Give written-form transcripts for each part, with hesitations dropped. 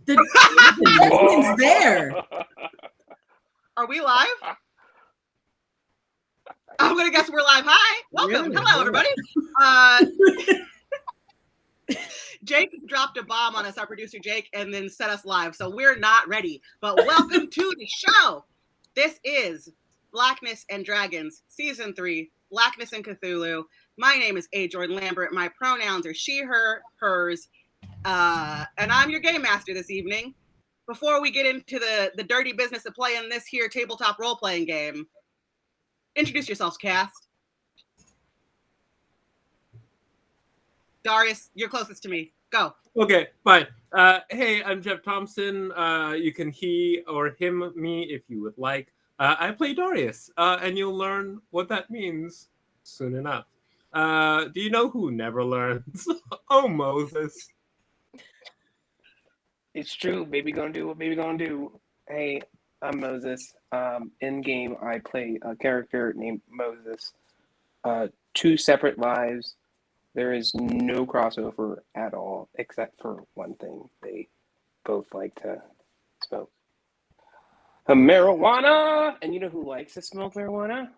The Justin's there. Are we live? I'm going to guess we're live. Hi. Welcome. Really? Hello, everybody. Jake dropped a bomb on us, our producer Jake, and then set us live. So we're not ready. But welcome to the show. This is Blackness and Dragons, Season 3, Blackness and Cthulhu. My name is A. Jordan Lambert. My pronouns are she, her, hers. And I'm your game master this evening. Before we get into the dirty business of playing this here tabletop role-playing game, introduce yourselves, cast. Darius, you're closest to me. Go. Okay, fine. Hey, I'm Jeff Thompson. You can he or him me if you would like. I play Darius, and you'll learn what that means soon enough. Do you know who never learns? Oh, Moses. It's true. Baby gonna do what baby gonna do. Hey, I'm Moses. In game, I play a character named Moses. 2 separate lives. There is no crossover at all, except for one thing. They both like to smoke marijuana. And you know who likes to smoke marijuana?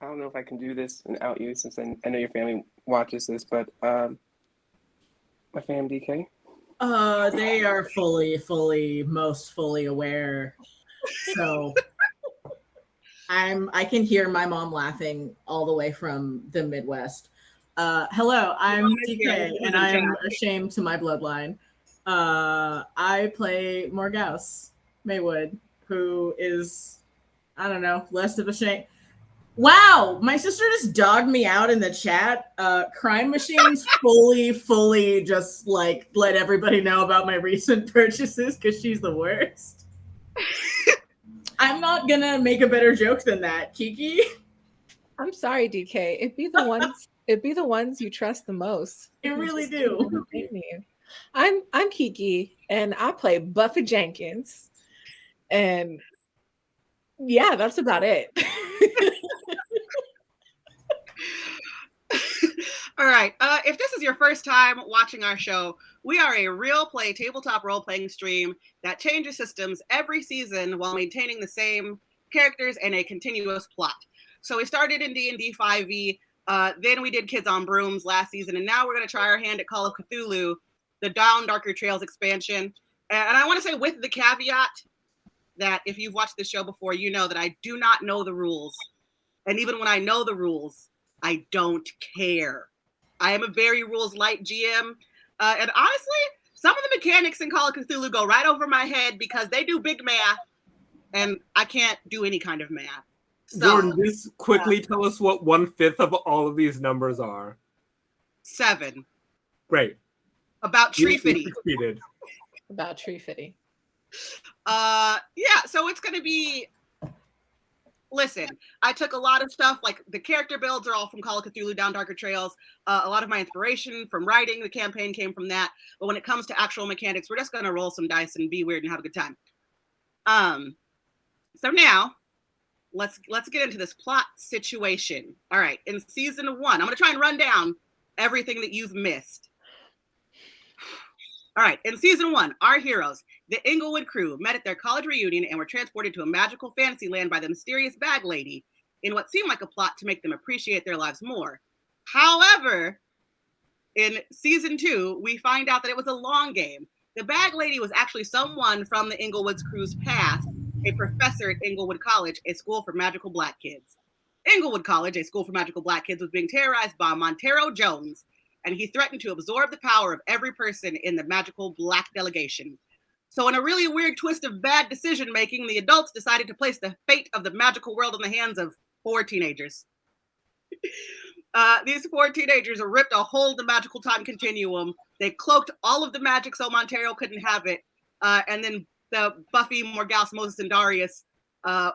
I don't know if I can do this and out you, since I know your family watches this, but my fam DK. They are most fully aware. So I can hear my mom laughing all the way from the Midwest. Hello, I'm DK, and I'm ashamed to my bloodline. I play Morgause Maywood, who is, I don't know, less of a shame. Wow, my sister just dogged me out in the chat. Crime Machines fully just like let everybody know about my recent purchases because she's the worst. I'm not gonna make a better joke than that, Kiki. I'm sorry, DK. It'd be the ones you trust the most. It really do. I'm Kiki, and I play Buffy Jenkins, and yeah, that's about it. All right. If this is your first time watching our show, we are a real play tabletop role-playing stream that changes systems every season while maintaining the same characters and a continuous plot. So we started in D&D 5e, then we did Kids on Brooms last season, and now we're going to try our hand at Call of Cthulhu, the Down Darker Trails expansion. And I want to say with the caveat that if you've watched this show before, you know that I do not know the rules. And even when I know the rules, I don't care. I am a very rules light GM. And honestly, some of the mechanics in Call of Cthulhu go right over my head because they do big math and I can't do any kind of math. So, Jordan, just quickly tell us what 1/5 of all of these numbers are. 7. Great. About tree fitty. About tree fitty. Yeah, so it's going to be... Listen, I took a lot of stuff, like the character builds are all from Call of Cthulhu, Down Darker Trails. A lot of my inspiration from writing the campaign came from that. But when it comes to actual mechanics, we're just going to roll some dice and be weird and have a good time. So now, let's get into this plot situation. All right, in season 1, I'm going to try and run down everything that you've missed. All right, in season 1, our heroes, the Inglewood crew, met at their college reunion and were transported to a magical fantasy land by the mysterious bag lady in what seemed like a plot to make them appreciate their lives more. However, in season 2, we find out that it was a long game. The bag lady was actually someone from the Inglewood's crew's past, a professor at Inglewood College, a school for magical black kids. Inglewood College, a school for magical black kids, was being terrorized by Montero Jones, and he threatened to absorb the power of every person in the magical black delegation. So in a really weird twist of bad decision-making, the adults decided to place the fate of the magical world in the hands of 4 teenagers. These 4 teenagers ripped a hole in the magical time continuum. They cloaked all of the magic so Montero couldn't have it. And then the Buffy, Morgause, Moses, and Darius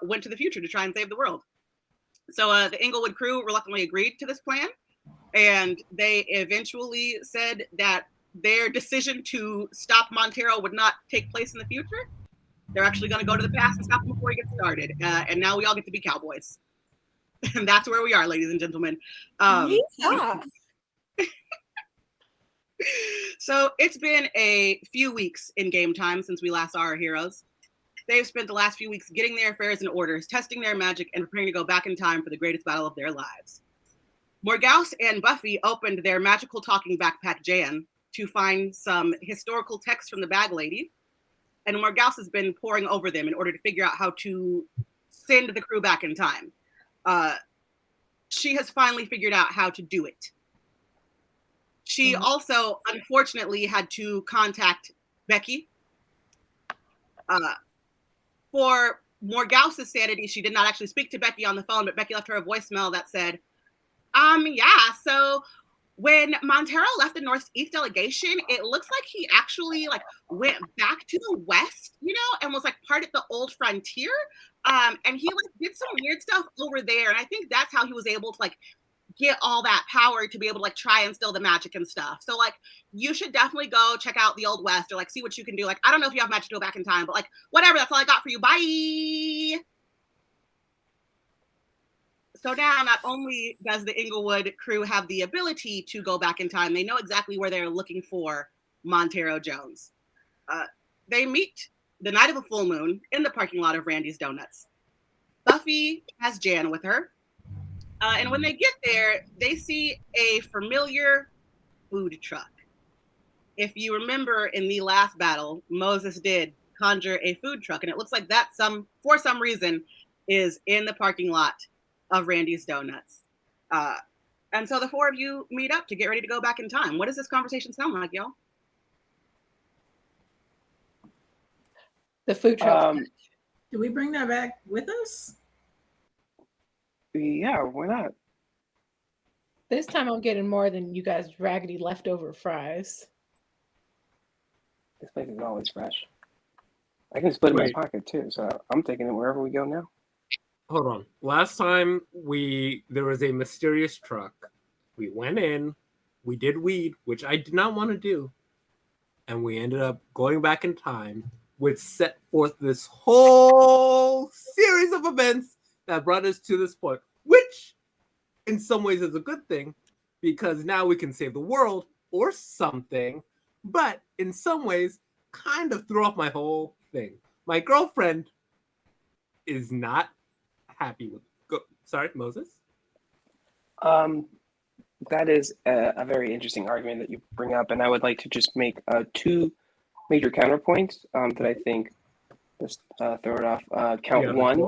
went to the future to try and save the world. So the Inglewood crew reluctantly agreed to this plan. And they eventually said that their decision to stop Montero would not take place in the future. They're actually going to go to the past and stop him before he gets started. And now we all get to be cowboys. And that's where we are, ladies and gentlemen. Yeah. So it's been a few weeks in game time since we last saw our heroes. They've spent the last few weeks getting their affairs in orders, testing their magic, and preparing to go back in time for the greatest battle of their lives. Morgause and Buffy opened their magical talking backpack Jan to find some historical text from the bag lady, and Morgause has been poring over them in order to figure out how to send the crew back in time. She has finally figured out how to do it. She also, unfortunately, had to contact Becky. For Morgause's sanity, she did not actually speak to Becky on the phone, but Becky left her a voicemail that said, yeah, so when Montero left the Northeast delegation, it looks like he actually went back to the West, and was part of the old frontier. And he did some weird stuff over there. And I think that's how he was able to get all that power to be able to try and steal the magic and stuff. So you should definitely go check out the Old West or see what you can do. I don't know if you have magic to go back in time, but whatever, that's all I got for you. Bye. So now not only does the Inglewood crew have the ability to go back in time, they know exactly where they're looking for Montero Jones. They meet the night of a full moon in the parking lot of Randy's Donuts. Buffy has Jan with her. And when they get there, they see a familiar food truck. If you remember in the last battle, Moses did conjure a food truck, and it looks like that for some reason is in the parking lot of Randy's Donuts. And so the four of you meet up to get ready to go back in time. What does this conversation sound like, y'all? The food truck. Do we bring that back with us? Yeah, why not? This time I'm getting more than you guys raggedy leftover fries. This place is always fresh. I can split it in my pocket too, so I'm taking it wherever we go now. Hold on. Last time there was a mysterious truck. We went in, we did weed, which I did not want to do, and we ended up going back in time, which set forth this whole series of events that brought us to this point, which in some ways is a good thing because now we can save the world or something, but in some ways kind of threw off my whole thing. My girlfriend is not happy with sorry, Moses? That is a very interesting argument that you bring up, and I would like to just make two major counterpoints that I think just throw it off. Count one.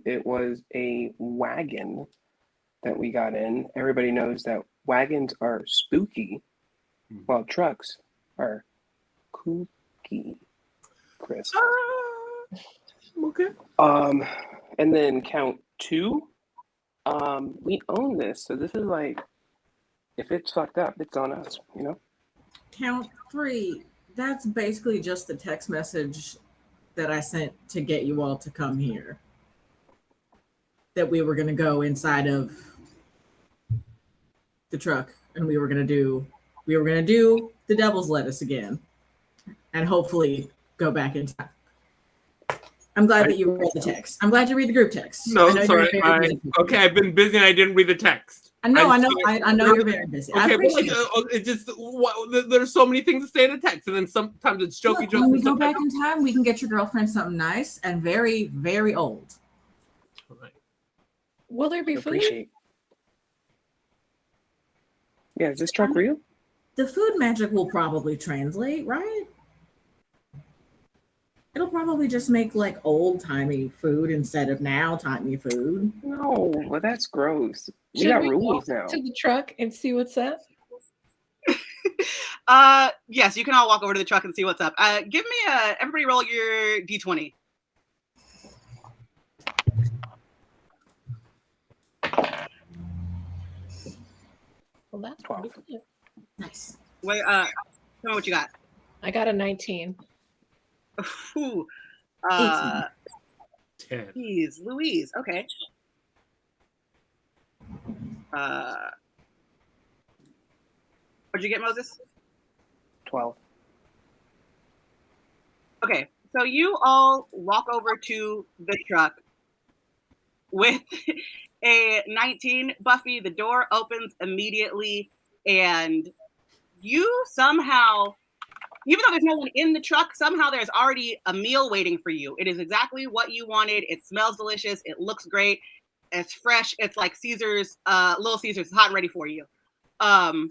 It was a wagon that we got in. Everybody knows that wagons are spooky, while trucks are kooky. Chris. Okay. And then count two. We own this, so this is if it's fucked up, it's on us, Count three. That's basically just the text message that I sent to get you all to come here. That we were going to go inside of the truck and we were going to do the devil's lettuce again and hopefully go back in time. I'm glad that you read the text. I'm glad you read the group text. No, sorry. Okay, I've been busy and I didn't read the text. I know you're very busy. Okay, but it just there's so many things to say in a text, and then sometimes it's jokey. When we go back in time, we can get your girlfriend something nice and very, very old. All right. Will there be food? Yeah, is this truck real? The food magic will probably translate, right? It'll probably just make old-timey food instead of now-timey food. No, well, that's gross. We got rules now. To the truck and see what's up? Yes, you can all walk over to the truck and see what's up. Give me everybody roll your D20. Well, that's 12. good. Nice. Wait, tell me what you got. I got a 19. Ooh. 10. Jeez, Louise. Okay. What'd you get, Moses? 12. Okay, so you all walk over to the truck with a 19. Buffy, the door opens immediately. and you somehow, even though there's no one in the truck, somehow there's already a meal waiting for you. It is exactly what you wanted. It smells delicious. It looks great. It's fresh. It's like Caesar's, Little Caesar's. It's hot and ready for you. On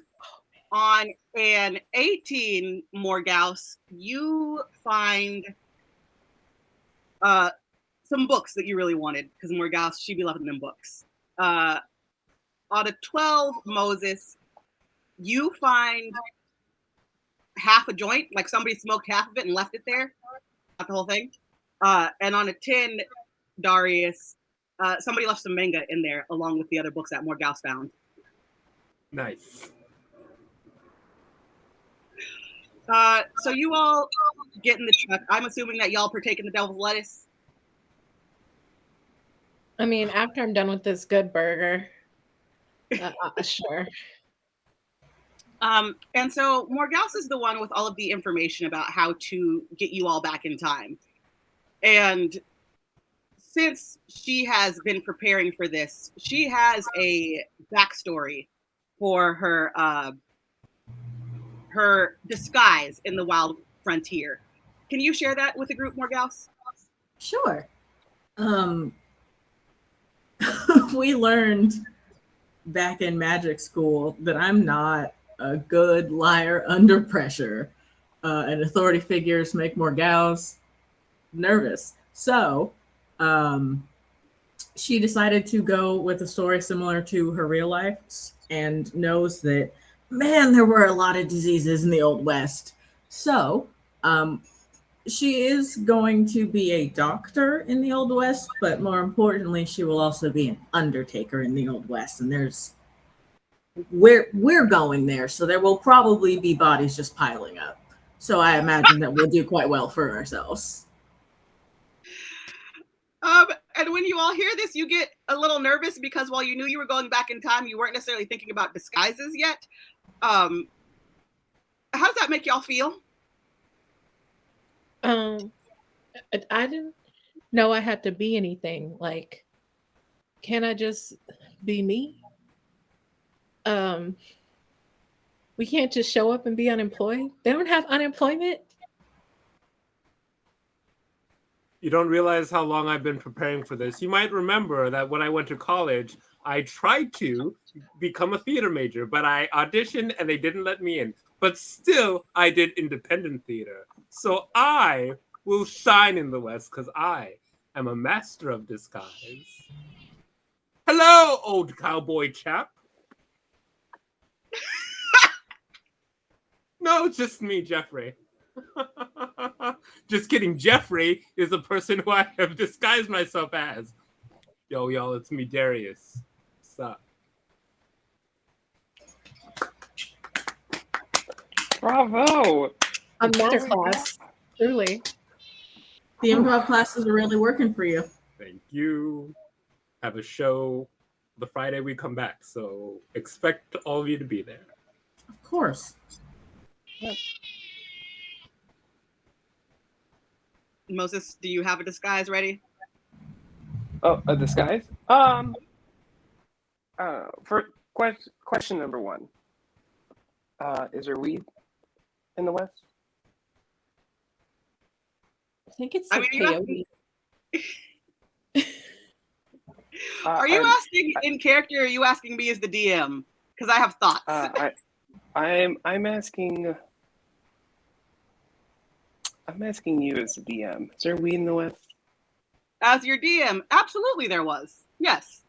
an 18, Morgause, you find some books that you really wanted, because Morgause, she be loving them books. On a 12, Moses, you find half a joint, like somebody smoked half of it and left it there, not the whole thing. And on a 10, Darius, somebody left some manga in there along with the other books that Morgause found. Nice. So you all get in the truck. I'm assuming that y'all partake in the devil's lettuce. I mean, after I'm done with this good burger, sure. And so Morgause is the one with all of the information about how to get you all back in time. And since she has been preparing for this, she has a backstory for her disguise in the wild frontier. Can you share that with the group, Morgause? Sure. We learned back in magic school that I'm not a good liar under pressure, and authority figures make Morgause nervous. So she decided to go with a story similar to her real life, and knows that, man, there were a lot of diseases in the Old West. So she is going to be a doctor in the Old West, but more importantly, she will also be an undertaker in the Old West. And we're going there, so there will probably be bodies just piling up. So I imagine that we'll do quite well for ourselves. And when you all hear this, you get a little nervous because while you knew you were going back in time, you weren't necessarily thinking about disguises yet. How does that make y'all feel? I didn't know I had to be anything. Like, can I just be me? We can't just show up and be unemployed. They don't have unemployment. You don't realize how long I've been preparing for this. You might remember that when I went to college, I tried to become a theater major, but I auditioned and they didn't let me in. But still, I did independent theater. So I will shine in the West because I am a master of disguise. Hello, old cowboy chap. No, just me, Jeffrey. Just kidding. Jeffrey is the person who I have disguised myself as. Yo, y'all, it's me, Darius. What's up? Bravo! A masterclass, truly. The improv classes are really working for you. Thank you. Have a show the Friday we come back, so expect all of you to be there. Of course. Yep. Moses, do you have a disguise ready? Oh, a disguise? For question number 1. Is there weed in the West? I think it's I the mean, peyote. Are you asking in character, or are you asking me as the DM? Because I have thoughts. I'm asking. I'm asking you as the DM. Is there weed in the West? As your DM, absolutely there was. Yes.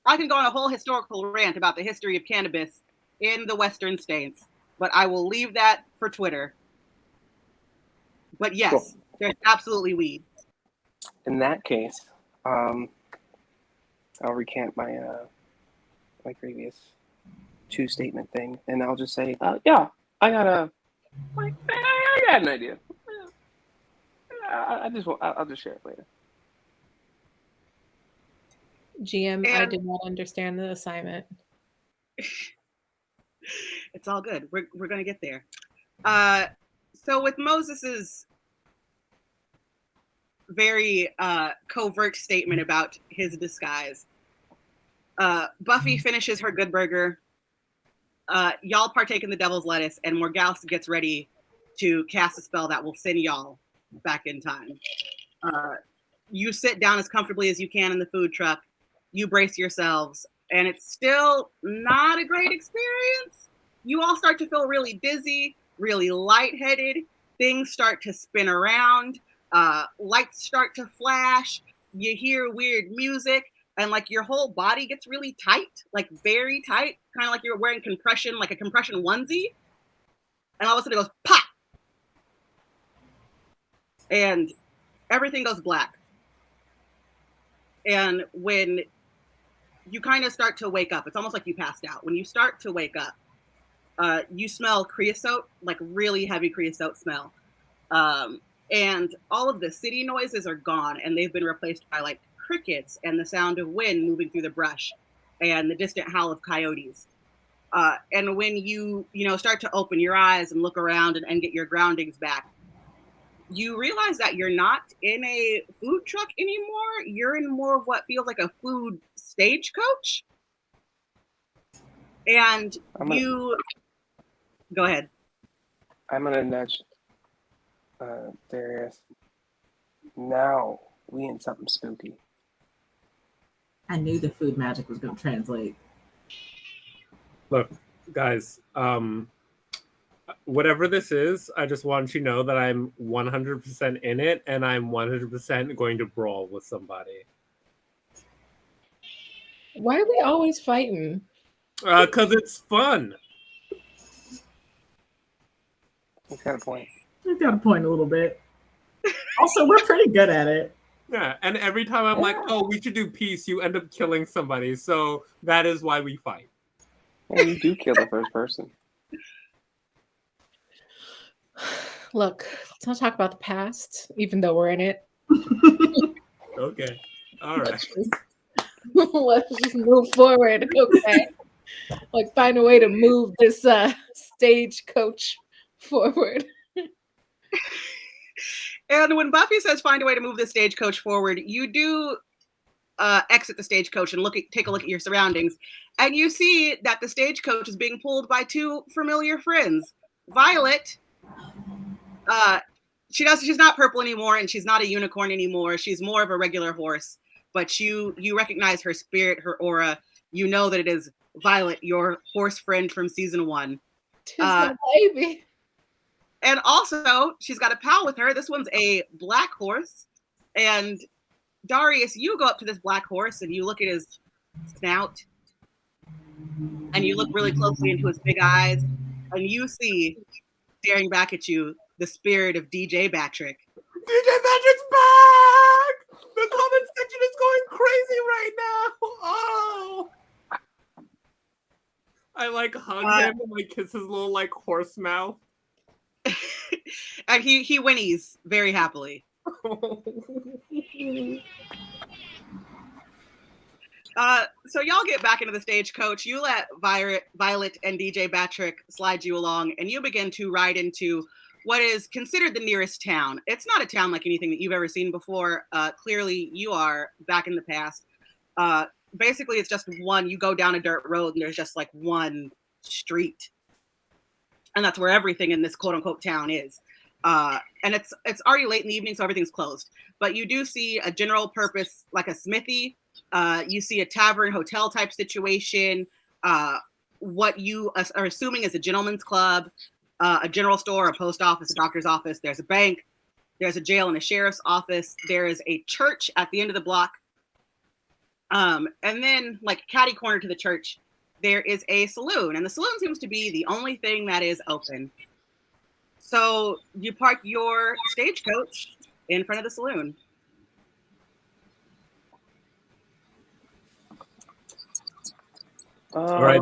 I can go on a whole historical rant about the history of cannabis in the Western states, but I will leave that for Twitter. But yes, cool. There's absolutely weed. In that case, I'll recant my my previous 2-statement thing, and I'll just say, yeah, I got an idea. I'll just share it later. GM, I did not understand the assignment. It's all good. We're gonna get there. So with Moses's very covert statement about his disguise, Buffy finishes her good burger, y'all partake in the devil's lettuce, and Morgause gets ready to cast a spell that will send y'all back in time. You sit down as comfortably as you can in the food truck. You brace yourselves, and it's still not a great experience. You all start to feel really dizzy, really lightheaded. Things start to spin around. Lights start to flash. You hear weird music, and like your whole body gets really tight, like very tight, kind of like you're wearing compression, like a compression onesie. And all of a sudden it goes pop, and everything goes black. And when you kind of start to wake up, it's almost like you passed out. When you start to wake up, you smell creosote, like really heavy creosote smell. And all of the city noises are gone, and they've been replaced by like crickets and the sound of wind moving through the brush and the distant howl of coyotes. And when you start to open your eyes and look around and get your groundings back, you realize that you're not in a food truck anymore. You're in more of what feels like a food stagecoach. And go ahead. I'm gonna nudge Darius. Now we in something spooky. I knew the food magic was going to translate. Look, guys, whatever this is, I just want you to know that I'm 100% in it, and I'm 100% going to brawl with somebody. Why are we always fighting? Because it's fun. He's got a point. You've got a point a little bit. Also, we're pretty good at it. Yeah, and every time I'm like, oh, we should do peace, you end up killing somebody. So that is why we fight. Yeah, you do kill the first person. Look, let's not talk about the past, even though we're in it. Okay. All right. Let's just move forward, okay? Like, find a way to move this stagecoach forward. And when Buffy says find a way to move the stagecoach forward, you do exit the stagecoach and take a look at your surroundings. And you see that the stagecoach is being pulled by two familiar friends. Violet, she's not purple anymore, and she's not a unicorn anymore. She's more of a regular horse. But you recognize her spirit, her aura. You know that it is Violet, your horse friend from season 1. Tis my baby. And also, she's got a pal with her. This one's a black horse. And Darius, you go up to this black horse and you look at his snout. And you look really closely into his big eyes. And you see, staring back at you, the spirit of DJ Batrick. DJ Patrick's back! The comment section is going crazy right now! Oh! I like hug him and like kiss his little like horse mouth. And he whinnies very happily. So y'all get back into the stagecoach. You let Violet and DJ Batrick slide you along, and you begin to ride into what is considered the nearest town. It's not a town like anything that you've ever seen before. Clearly, you are back in the past. Basically, it's just you go down a dirt road, and there's just like one street. And that's where everything in this quote-unquote town is. And it's already late in the evening, so everything's closed. But you do see a general purpose, like a smithy. You see a tavern, hotel type situation. What you are assuming is a gentleman's club, a general store, a post office, a doctor's office. There's a bank. There's a jail and a sheriff's office. There is a church at the end of the block. And then, like catty corner to the church, there is a saloon. And the saloon seems to be the only thing that is open. So you park your stagecoach in front of the saloon. All right,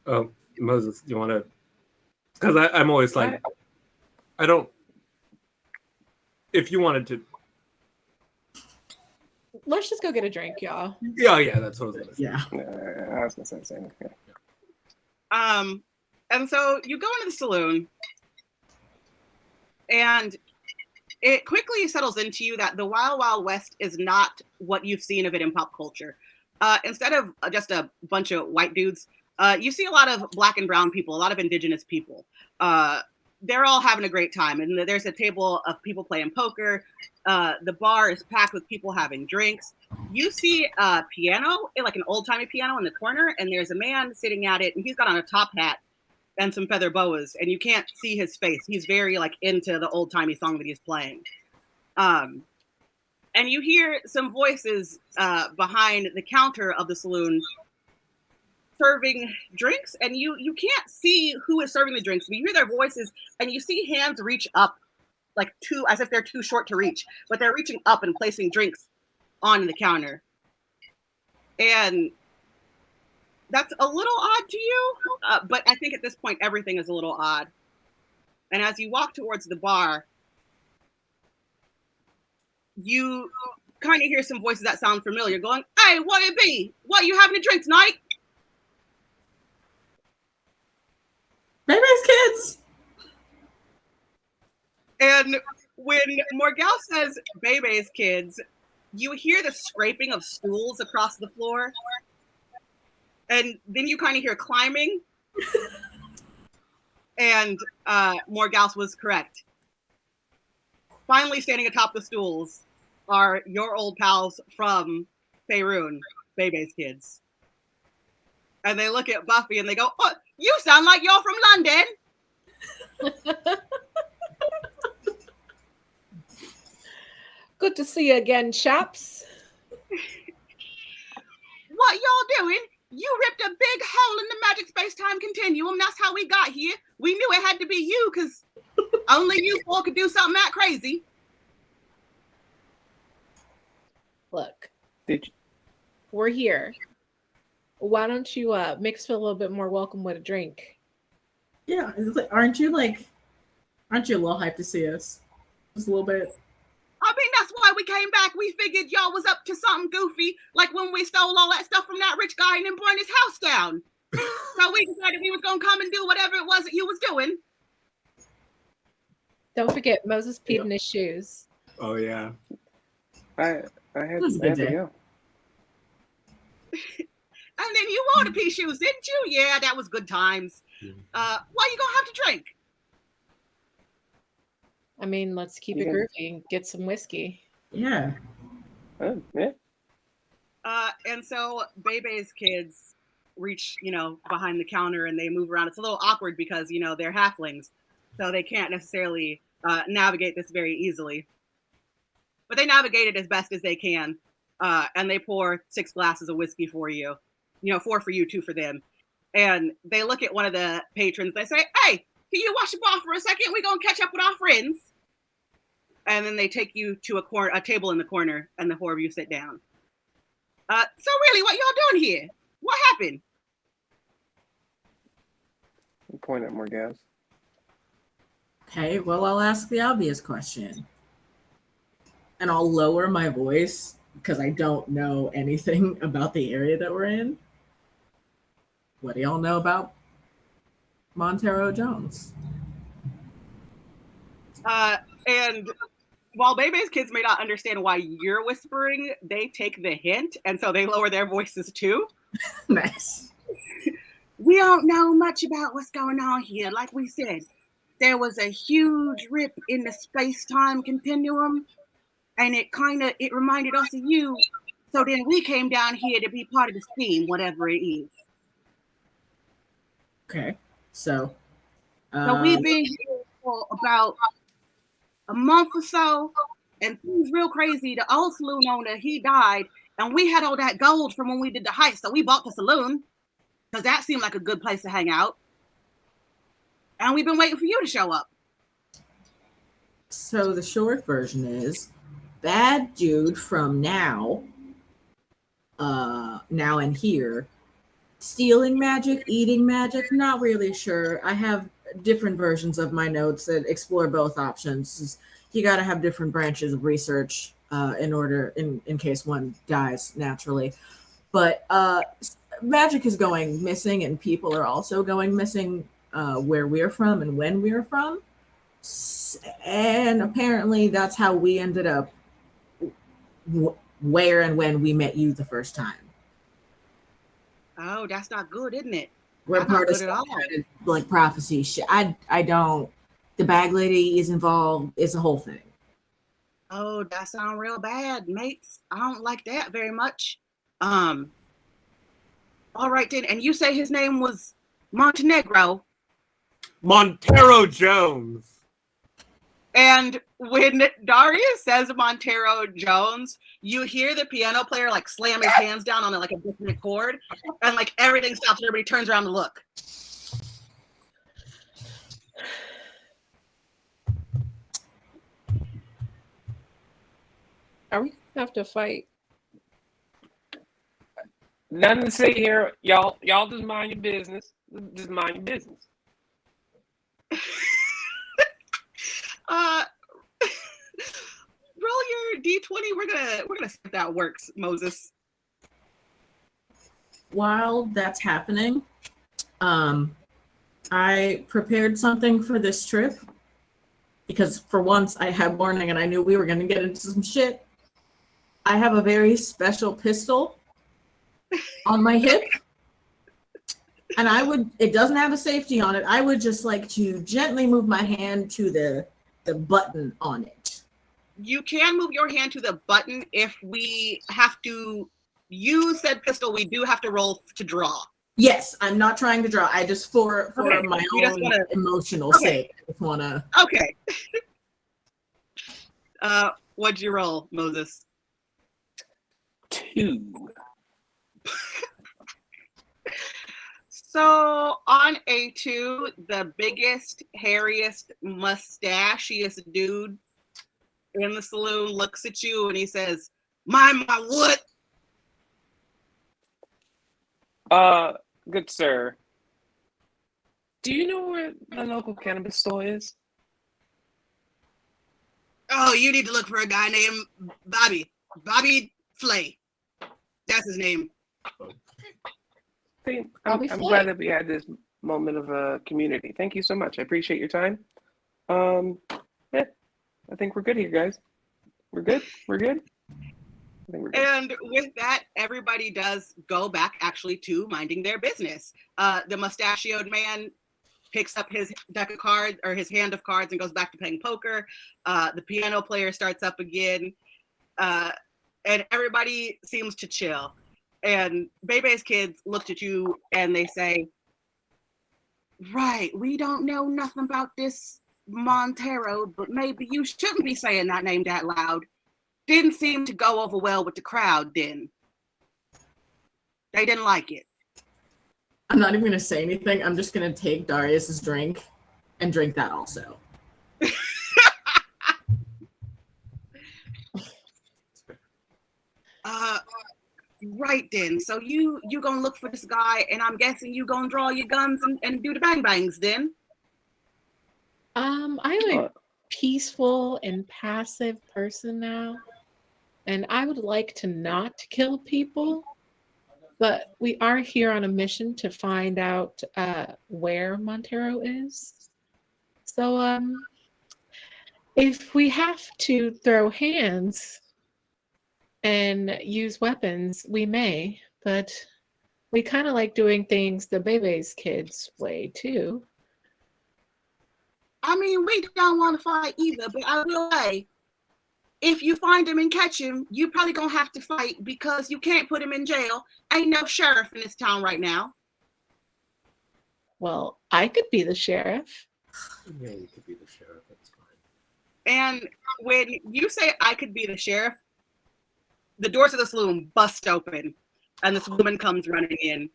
oh, Moses, you want to? Because I'm always like, I don't. If you wanted to. Let's just go get a drink, y'all. Yeah, that's what I was gonna say. Yeah. I was gonna say the same. Okay. And so you go into the saloon, and it quickly settles into you that the Wild Wild West is not what you've seen of it in pop culture. Instead of just a bunch of white dudes You see a lot of black and brown people, a lot of indigenous people. They're all having a great time. And there's a table of people playing poker. The bar is packed with people having drinks. You see a piano, like an old-timey piano in the corner, and there's a man sitting at it, and he's got on a top hat and some feather boas, and you can't see his face. He's very like into the old-timey song that he's playing. And you hear some voices behind the counter of the saloon serving drinks, and you can't see who is serving the drinks, but you hear their voices, and you see hands reach up, like as if they're too short to reach, but they're reaching up and placing drinks on the counter. And that's a little odd to you, but I think at this point, everything is a little odd. And as you walk towards the bar, you kind of hear some voices that sound familiar going, "Hey, what it be? What, you having a drink tonight?" Baby's kids. And when Morgell says Bebe's kids, you hear the scraping of stools across the floor. And then you kind of hear climbing. And Morgell was correct. Finally standing atop the stools are your old pals from Faerun, Bebe's kids. And they look at Buffy and they go, "Oh, you sound like you're from London." Good to see you again, chaps. What y'all doing? You ripped a big hole in the magic space-time continuum. That's how we got here. We knew it had to be you because only you four could do something that crazy. Look, Did you? we're here. Why don't you make us feel a little bit more welcome with a drink? Yeah, it's like, aren't you a little hyped to see us? Just a little bit. I mean, that's why we came back. We figured y'all was up to something goofy, like when we stole all that stuff from that rich guy and then burned his house down. So we decided we was going to come and do whatever it was that you was doing. Don't forget, Moses peed in his shoes. Oh yeah. I had was a good to day. go. And then you wore the pea shoes, didn't you? Yeah, that was good times. Why you gonna have to drink? I mean, let's keep it Yeah. groovy and get some whiskey. Yeah. Oh, yeah. And so Bebe's kids reach, behind the counter and they move around. It's a little awkward because, they're halflings. So they can't necessarily navigate this very easily. But they navigate it as best as they can. And they pour 6 glasses of whiskey for you. 4 for you, 2 for them. And they look at one of the patrons. They say, "Hey, can you watch the bar for a second? We're going to catch up with our friends." And then they take you to a table in the corner, and the 4 of you sit down. So really, what y'all doing here? What happened? Point at more gas. Okay, well, I'll ask the obvious question. And I'll lower my voice because I don't know anything about the area that we're in. What do y'all know about Montero Jones? And while Bebe's kids may not understand why you're whispering, they take the hint, and so they lower their voices too. Nice. We don't know much about what's going on here. Like we said, there was a huge rip in the space-time continuum, and it reminded us of you. So then we came down here to be part of the scheme, whatever it is. Okay, so. So we've been here for about a month or so, and things real crazy. The old saloon owner, he died, and we had all that gold from when we did the heist, so we bought the saloon because that seemed like a good place to hang out. And we've been waiting for you to show up. So the short version is, bad dude from now and here, stealing magic, eating magic, not really sure. I have different versions of my notes that explore both options. You got to have different branches of research in case one dies naturally. But magic is going missing, and people are also going missing where we're from and when we're from. And apparently that's how we ended up where and when we met you the first time. Oh, that's not good, isn't it? We're I'm part not of good at some all. kind of like prophecy shit. I don't. The bag lady is involved. It's a whole thing. Oh, that sounds real bad, mates. I don't like that very much. All right then. And you say his name was Montenegro. Montero Jones. And when Darius says Montero Jones, you hear the piano player like slam his hands down on like a different chord, and like everything stops and everybody turns around to look. Are we gonna have to fight? Nothing to say here. Y'all just mind your business. Just mind your business. Roll your D20. We're gonna see if that works, Moses. While that's happening, I prepared something for this trip because for once I had warning and I knew we were going to get into some shit. I have a very special pistol on my hip, and it doesn't have a safety on it. I would just like to gently move my hand to the button on it. You can move your hand to the button. If we have to use said pistol, we do have to roll to draw. Yes, I'm not trying to draw. I just for Okay, my you just own wanna- emotional Okay. sake, I just want to. Okay. What'd you roll, Moses? 2. So on A2, the biggest, hairiest, mustachiest dude in the saloon looks at you and he says, "Mind my what?" Good sir. Do you know where the local cannabis store is? Oh, you need to look for a guy named Bobby Flay. That's his name. I'm glad that we had this moment of community. Thank you so much. I appreciate your time. Yeah, I think we're good here, guys. We're good. I think we're good. And with that, everybody does go back actually to minding their business. The mustachioed man picks up his deck of cards or his hand of cards and goes back to playing poker. The piano player starts up again. And everybody seems to chill. And Bebe's kids looked at you and they say, "Right, we don't know nothing about this Montero, but maybe you shouldn't be saying that name that loud. Didn't seem to go over well with the crowd then. They didn't like it." I'm not even going to say anything. I'm just going to take Darius's drink and drink that also. Right then. So you gonna look for this guy, and I'm guessing you gonna draw your guns and do the bang bangs then. I'm a peaceful and passive person now, and I would like to not kill people, but we are here on a mission to find out where Montero is. So if we have to throw hands and use weapons, we may, but we kind of like doing things the Bebe's kids way too. I mean, we don't want to fight either, but I will say, if you find him and catch him, you probably gonna have to fight because you can't put him in jail. Ain't no sheriff in this town right now. Well, I could be the sheriff. Yeah, you could be the sheriff. That's fine. And when you say I could be the sheriff, the doors of the saloon bust open and this woman comes running in.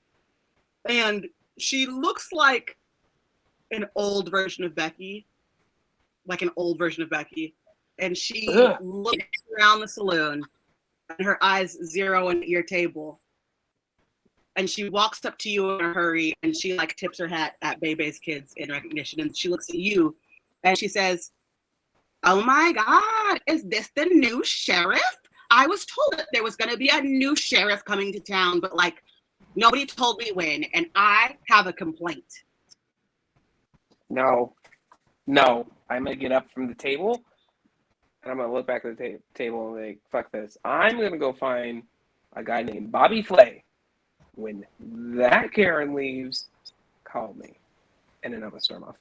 And she looks like an old version of Becky. And she looks around the saloon and her eyes zero in your table. And she walks up to you in a hurry and she like tips her hat at Bebe's kids in recognition. And she looks at you and she says, "Oh my God, is this the new sheriff? I was told that there was going to be a new sheriff coming to town, but like nobody told me when, and I have a complaint." No. I'm gonna get up from the table and I'm gonna look back at the table and like, fuck this. I'm gonna go find a guy named Bobby Flay. When that Karen leaves, call me. And then I'm going to storm off.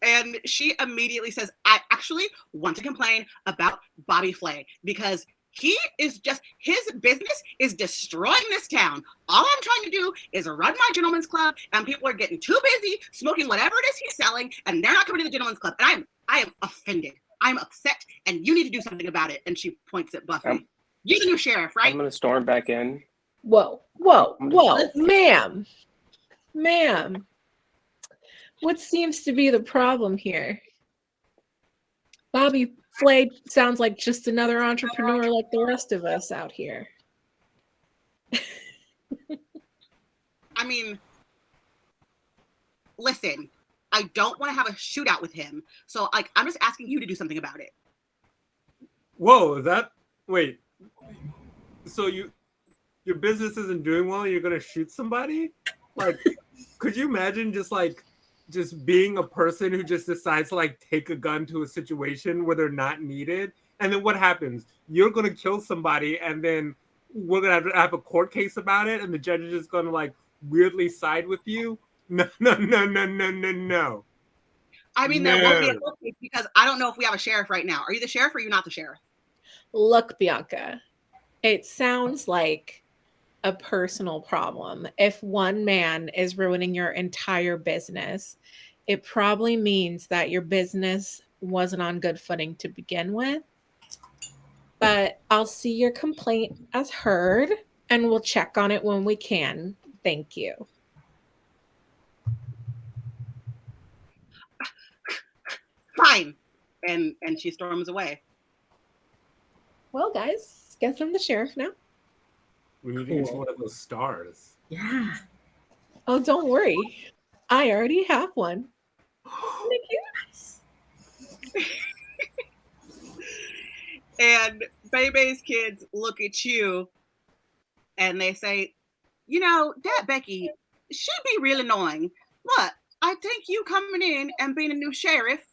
And she immediately says, I actually want to complain about Bobby Flay because he is just, his business is destroying this town. All I'm trying to do is run my gentleman's club, and people are getting too busy smoking whatever it is he's selling, and they're not coming to the gentleman's club. And I am offended. I'm upset, and you need to do something about it. And she points at Buffy. You're the new sheriff, right? I'm going to storm back in. Whoa, ma'am. What seems to be the problem here? Bobby Flay sounds like just another entrepreneur like the rest of us out here. I mean, listen, I don't want to have a shootout with him. So, like, I'm just asking you to do something about it. Whoa, wait. So your business isn't doing well and you're going to shoot somebody? Like, could you imagine just being a person who just decides to like take a gun to a situation where they're not needed, and then what happens? You're gonna kill somebody, and then we're gonna have a court case about it, and the judge is just gonna like weirdly side with you. No. I mean, there won't be a court case because I don't know if we have a sheriff right now. Are you the sheriff or are you not the sheriff? Look, Bianca, it sounds like a personal problem. If one man is ruining your entire business, it probably means that your business wasn't on good footing to begin with. But I'll see your complaint as heard, and we'll check on it when we can. Thank you. Fine. And she storms away. Well, guys, guess I'm the sheriff now. We need to use one of those stars. Yeah. Oh, don't worry. I already have one. Thank you. And Bebe's kids look at you and they say, you know, that Becky, she'd be real annoying. But I think you coming in and being a new sheriff,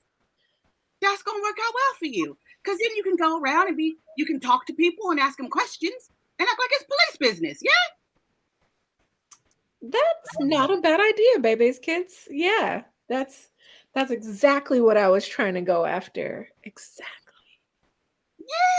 that's going to work out well for you. Because then you can go around and you can talk to people and ask them questions and act like it's police business, yeah? That's not a bad idea, Bebe's kids. Yeah, that's exactly what I was trying to go after. Exactly.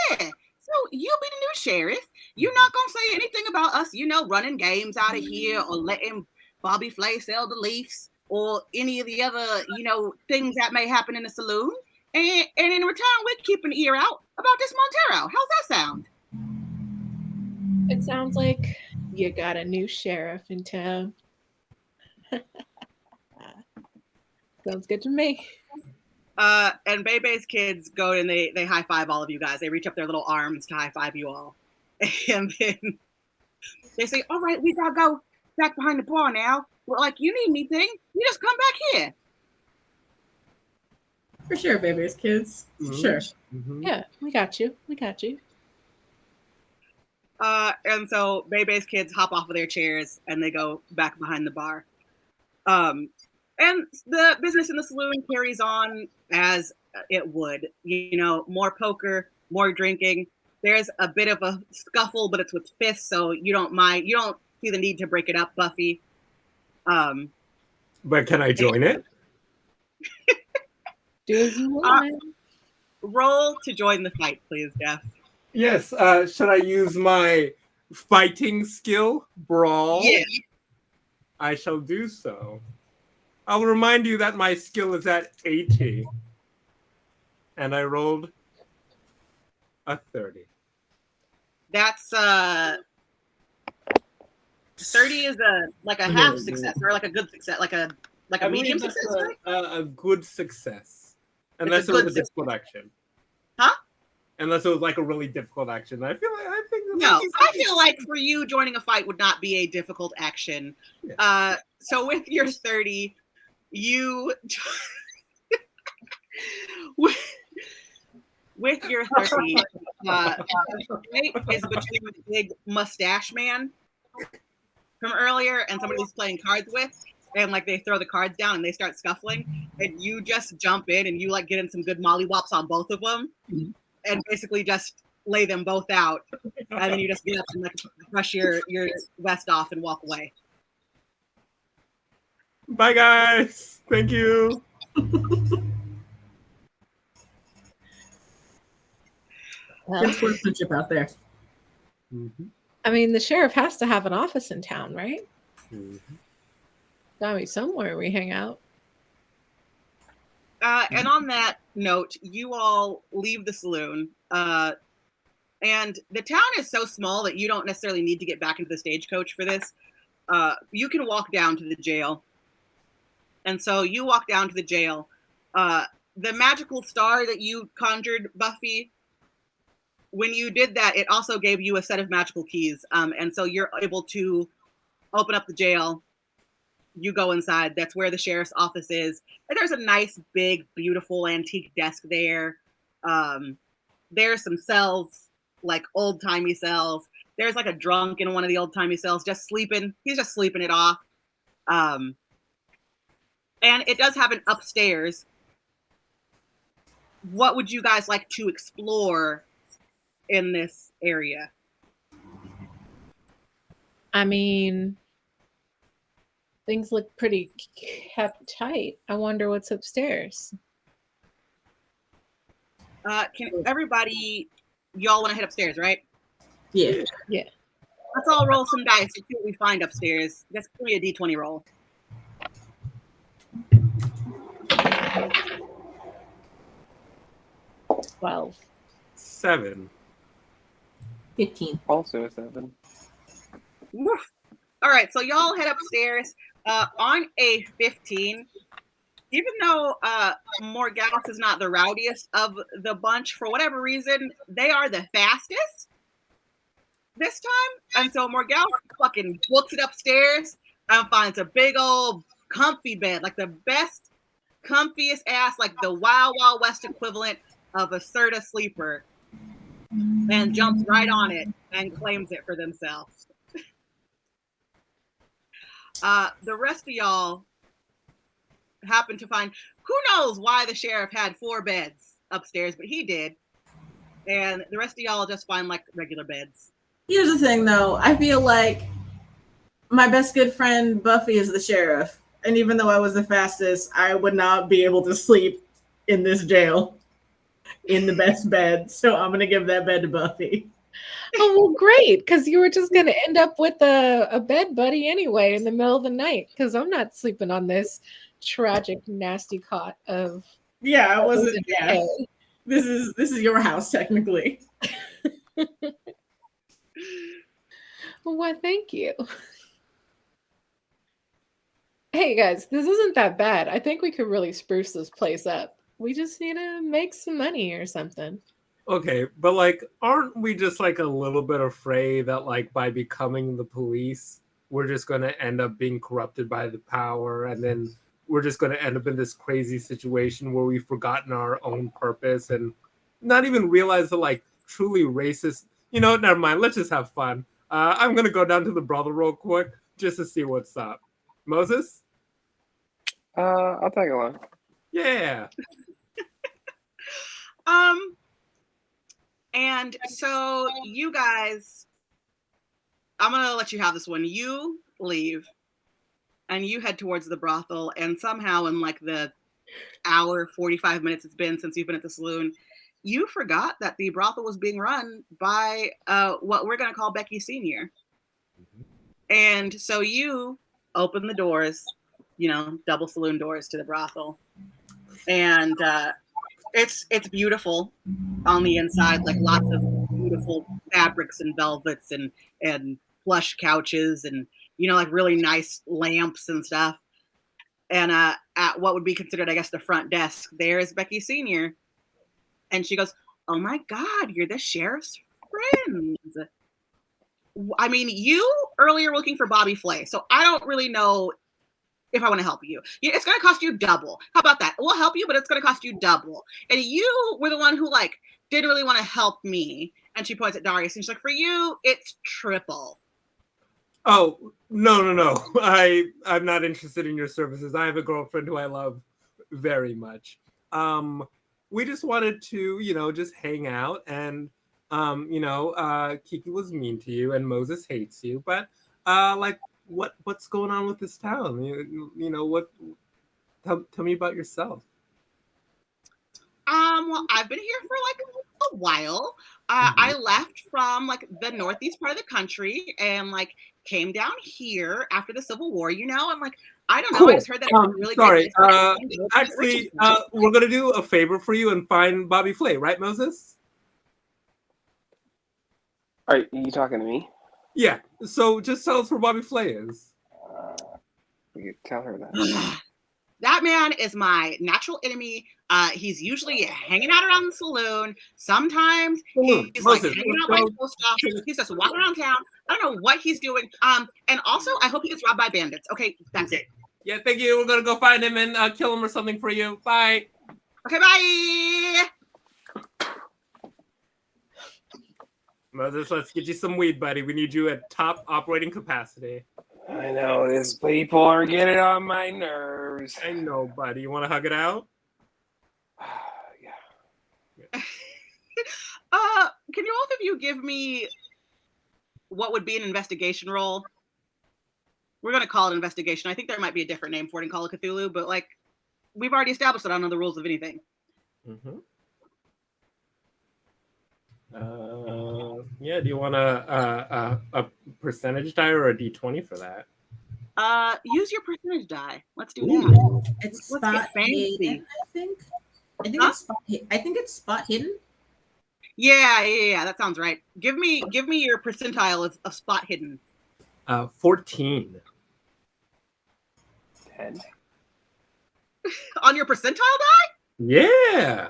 Yeah. So you'll be the new sheriff. You're not going to say anything about us, you know, running games out of here or letting Bobby Flay sell the Leafs or any of the other, you know, things that may happen in the saloon. And in return, we're keeping an ear out about this Montero. How's that sound? It sounds like you got a new sheriff in town. Sounds good to me. And Bebe's kids go and they high five all of you guys. They reach up their little arms to high five you all. And then they say, all right, we gotta go back behind the bar now. But like, you need anything, you just come back here. For sure, Bebe's kids. Mm-hmm. Sure. Mm-hmm. Yeah, we got you. And so Bebe's kids hop off of their chairs and they go back behind the bar. And the business in the saloon carries on as it would. You know, more poker, more drinking. There's a bit of a scuffle, but it's with fists, so you don't mind. You don't see the need to break it up, Buffy. But can I join it? Do as you want. Roll to join the fight, please, Jeff. Yes. Should I use my fighting skill, Brawl? Yeah. I shall do so. I'll remind you that my skill is at 80. And I rolled a 30. That's 30 is a half success or like a good success, like a medium success. A good success. Unless it was a difficult action. Huh? Unless it was like a really difficult action. I feel like for you joining a fight would not be a difficult action. Yeah. So with your 30, you with your 30, is between the big mustache man from earlier and somebody who's playing cards with, and like they throw the cards down and they start scuffling, and you just jump in and you like get in some good mollywops on both of them, and basically just lay them both out, and then you just get up and like brush your vest off and walk away. Bye, guys. Thank you. Well, Good sportsmanship out there. Mm-hmm. I mean, the sheriff has to have an office in town, right? Mm-hmm. Gotta be somewhere we hang out. And on that note, you all leave the saloon. And the town is so small that you don't necessarily need to get back into the stagecoach for this. You can walk down to the jail. And so you walk down to the jail. The magical star that you conjured, Buffy, when you did that, it also gave you a set of magical keys. And so you're able to open up the jail. You go inside. That's where the sheriff's office is. And there's a nice, big, beautiful antique desk there. There's some cells, like old-timey cells. There's like a drunk in one of the old-timey cells just sleeping. He's just sleeping it off. And it does have an upstairs. What would you guys like to explore in this area? I mean, things look pretty kept tight. I wonder what's upstairs. Can everybody, y'all want to head upstairs, right? Yeah. Yeah. Let's all roll some dice to see what we find upstairs. Just give me a d20 roll. Well, 7. 15. Also a 7. Woof. All right, so y'all head upstairs. On a 15, even though Morgause is not the rowdiest of the bunch, for whatever reason, they are the fastest this time. And so Morgause fucking books it upstairs and finds a big old comfy bed, like the best, comfiest ass, like the Wild Wild West equivalent of a Serta sleeper, and jumps right on it and claims it for themselves. The rest of y'all happen to find, who knows why the sheriff had 4 beds upstairs, but he did. And the rest of y'all just find like regular beds. Here's the thing, though. I feel like my best good friend Buffy is the sheriff. And even though I was the fastest, I would not be able to sleep in this jail in the best bed. So I'm going to give that bed to Buffy. oh, well, great, because you were just going to end up with a bed buddy anyway in the middle of the night, because I'm not sleeping on this tragic, nasty cot of... Yeah, I wasn't. Yeah. This is your house, technically. Well, why, thank you. Hey, guys, this isn't that bad. I think we could really spruce this place up. We just need to make some money or something. Okay, but like, aren't we just like a little bit afraid that like by becoming the police, we're just going to end up being corrupted by the power, and then we're just going to end up in this crazy situation where we've forgotten our own purpose and not even realize the like truly racist, never mind, let's just have fun. I'm going to go down to the brothel real quick just to see what's up. Moses? I'll tag along. Yeah. And so you guys, I'm going to let you have this one. You leave and you head towards the brothel, and somehow in like the hour, 45 minutes it's been since you've been at the saloon, you forgot that the brothel was being run by what we're going to call Becky Sr. Mm-hmm. And so you open the doors, double saloon doors to the brothel. And it's beautiful on the inside, like lots of beautiful fabrics and velvets and plush couches and, like really nice lamps and stuff. And at what would be considered, I guess, the front desk, there's Becky Sr. And she goes, "Oh my God, you're the sheriff's friends. I mean, you earlier were looking for Bobby Flay, so I don't really know if I want to help you. It's going to cost you double. How about that? We'll help you, but it's going to cost you double. And you were the one who like didn't really want to help me." And she points at Darius and she's like, "For you, it's triple." Oh, no. I'm not interested in your services. I have a girlfriend who I love very much. We just wanted to, just hang out, and Kiki was mean to you and Moses hates you, but like what's going on with this town? You know what? Tell me about yourself. Well, I've been here for like a while. I left from like the northeast part of the country and like came down here after the Civil War, you know, and like I don't know, Cool. I just heard that it was really sorry. great. Actually, we're gonna do a favor for you and find Bobby Flay, right, Moses? Are you talking to me? Yeah. So just tell us where Bobby Flay is. You tell her that. That man is my natural enemy. He's usually hanging out around the saloon. Sometimes he's like hanging out by the post office. He's just walking around town. I don't know what he's doing. And also, I hope he gets robbed by bandits. Okay, that's it. Yeah, thank you. We're gonna go find him and kill him or something for you. Bye. Okay, bye. Moses, let's get you some weed, buddy. We need you at top operating capacity. I know, these people are getting on my nerves. I know, buddy. You want to hug it out? Yeah. Can you both of you give me what would be an investigation role? We're going to call it investigation. I think there might be a different name for it in Call of Cthulhu, but like we've already established that I don't know the rules of anything. Mm-hmm. Yeah, do you want a percentage die or a D20 for that? Use your percentage die. Let's do that. It's Let's spot get fancy. hidden, I think. I think it's spot hidden. Yeah. That sounds right. Give me your percentile of spot hidden. 14. 10. On your percentile die? Yeah.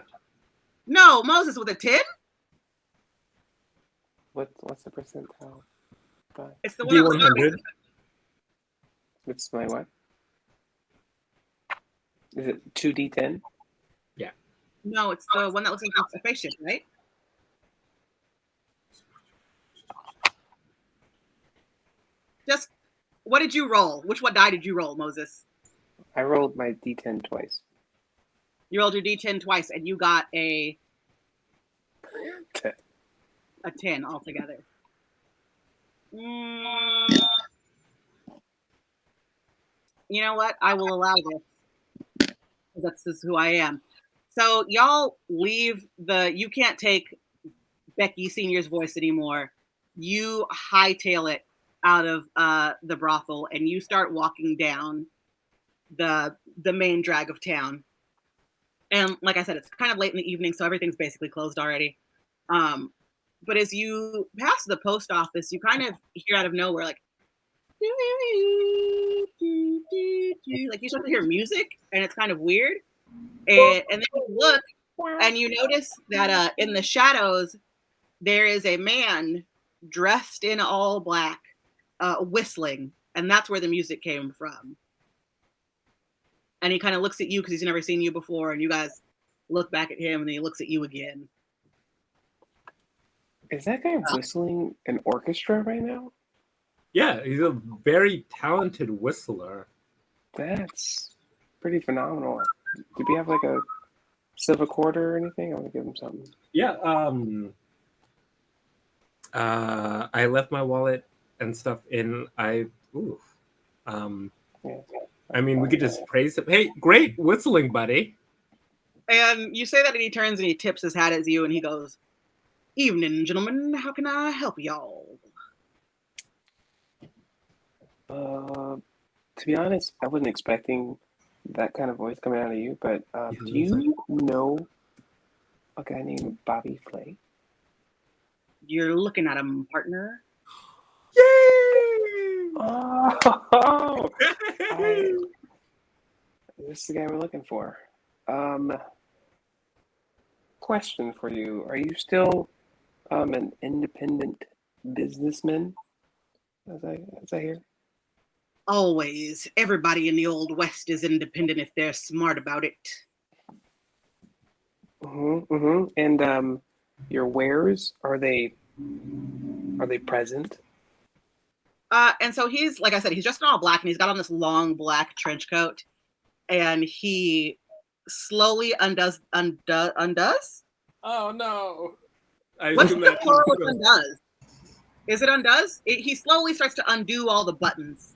No, Moses with a 10? What's the percentile? It's the one D100. It's my what? Is it 2D10? Yeah. No, it's the one that looks like a spaceship, right? Just, what did you roll? Which one die did you roll, Moses? I rolled my D10 twice. You rolled your D10 twice, and you got a 10. A 10 altogether. You know what? I will allow this. This is who I am. So y'all leave you can't take Becky Senior's voice anymore. You hightail it out of the brothel and you start walking down the main drag of town. And like I said, it's kind of late in the evening, so everything's basically closed already. But as you pass the post office, you kind of hear out of nowhere, like you start to hear music, and it's kind of weird. And then you look, and you notice that in the shadows, there is a man dressed in all black, whistling, and that's where the music came from. And he kind of looks at you because he's never seen you before, and you guys look back at him, and then he looks at you again. Is that guy whistling an orchestra right now? Yeah, he's a very talented whistler. That's pretty phenomenal. Did we have like a silver quarter or anything? I want to give him something. Yeah, I left my wallet and stuff in. Yeah. I mean, we could just praise him. Hey, great whistling, buddy. And you say that, and he turns and he tips his hat at you, and he goes, "Evening, gentlemen. How can I help y'all?" To be honest, I wasn't expecting that kind of voice coming out of you, but do you know a guy named Bobby Flay? You're looking at him, partner. Yay! Oh, this is the guy we're looking for. Question for you: are you still an independent businessman? As I hear. Always. Everybody in the Old West is independent if they're smart about it. And your wares, are they present? And so he's, like I said, he's dressed in all black, and he's got on this long black trench coat, and he slowly undoes. Oh no! What's the plural of undoes? Is it undoes? He slowly starts to undo all the buttons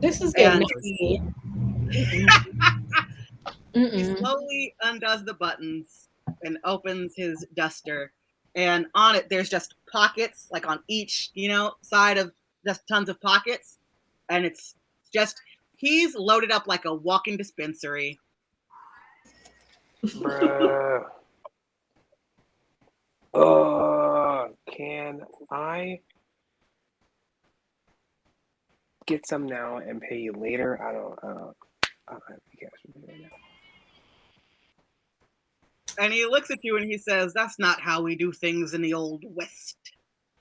This is getting And- nasty. He slowly undoes the buttons and opens his duster. And on it, there's just pockets, like on each, side of just tons of pockets. And it's just, he's loaded up like a walking dispensary. Bruh. Can I get some now and pay you later? I don't have the cash with me right now. And he looks at you and he says, "That's not how we do things in the old West.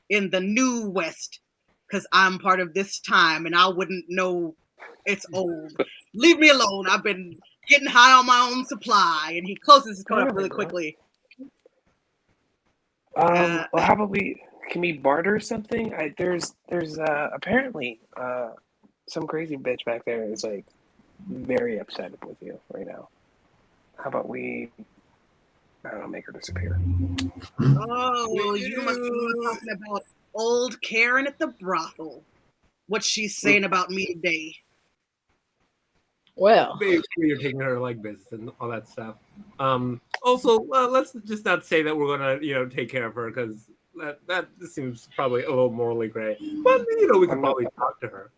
In the new West. Because I'm part of this time and I wouldn't know it's old. Leave me alone. I've been getting high on my own supply." And he closes his coat up really quickly. Well, how about can we barter something? There's apparently some crazy bitch back there is like very upset with you right now. How about we, I don't know, make her disappear? Oh, you must be talking about old Karen at the brothel. What's she saying about me today? Well, Basically, you're taking her like business and all that stuff. Also, let's just not say that we're gonna, take care of her because that seems probably a little morally gray. But we could probably talk to her.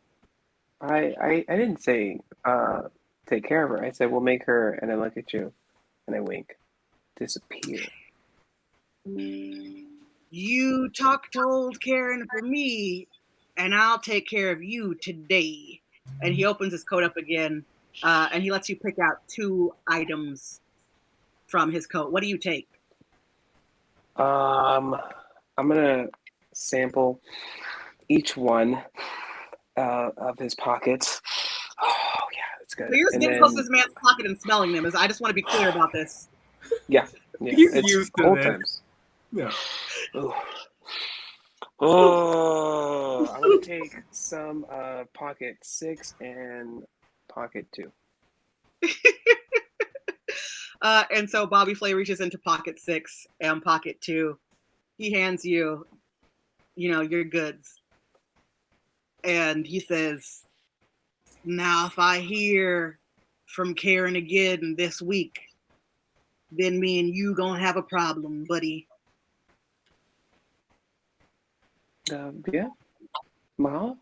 I didn't say take care of her. I said we'll make her, and I look at you, and I wink, disappear. You talk to old Karen for me, and I'll take care of you today. And he opens his coat up again, and he lets you pick out 2 items from his coat. What do you take? I'm gonna sample each one of his pockets. Oh yeah, that's good. So you're And getting close to this man's pocket and smelling them. I just want to be clear about this. Yeah, He's it's used to cold this. times. Yeah. Oh, I'm gonna take some pocket 6 and pocket 2. And so Bobby Flay reaches into pocket 6 and pocket 2. He hands you, your goods. And he says, "Now, if I hear from Karen again this week, then me and you gonna have a problem, buddy." Yeah, Ma.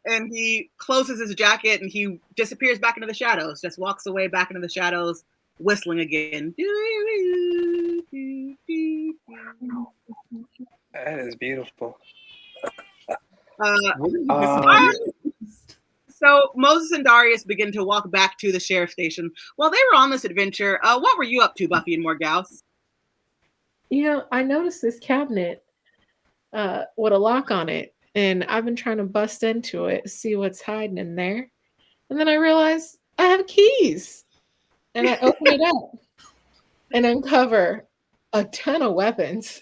And he closes his jacket and he disappears back into the shadows, just walks away back into the shadows, whistling again. That is beautiful. So Moses and Darius begin to walk back to the sheriff's station. While they were on this adventure, what were you up to, Buffy and Morgause? I noticed this cabinet with a lock on it, and I've been trying to bust into it, see what's hiding in there. And then I realized I have keys. And I open it up and uncover a ton of weapons.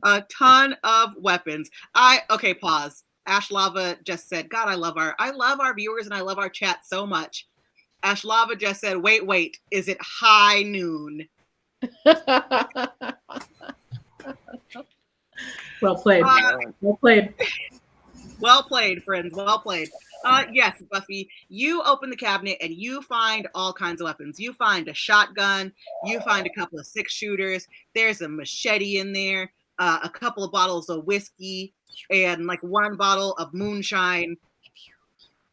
A ton of weapons. Okay, pause. Ash Lava just said, "God, I love our viewers and I love our chat so much." Ash Lava just said, wait, is it high noon? Well played. Well played. Well played, friends. Well played. Yes, Buffy, you open the cabinet and you find all kinds of weapons. You find a shotgun. You find a couple of 6-shooters. There's a machete in there. A couple of bottles of whiskey and like 1 bottle of moonshine.